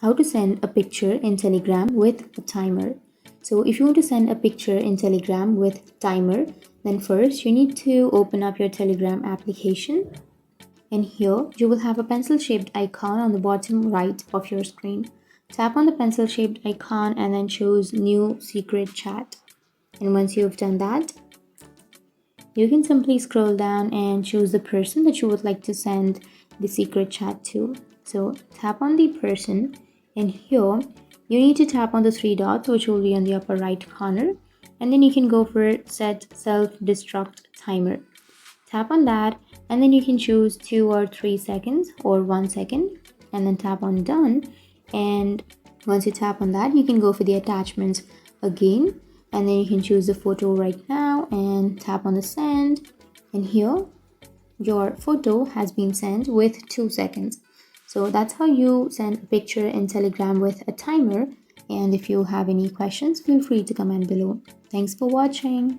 How to send a picture in Telegram with a timer. So if you want to send a picture in Telegram with timer, then first you need to open up your Telegram application, and here you will have a pencil shaped icon on the bottom right of your screen. Tap on the pencil shaped icon and then choose new secret chat. And once you've done that, you can simply scroll down and choose the person that you would like to send the secret chat to. So tap on the person, and here you need to tap on the three dots which will be on the upper right corner, and then you can go for set self-destruct timer. Tap on that, and then you can choose 2 or 3 seconds or 1 second, and then tap on done. And once you tap on that, you can go for the attachments again, and then you can choose the photo right now and tap on the send, and here your photo has been sent with 2 seconds. So that's how you send a picture in Telegram with a timer. And if you have any questions, feel free to comment below. Thanks for watching.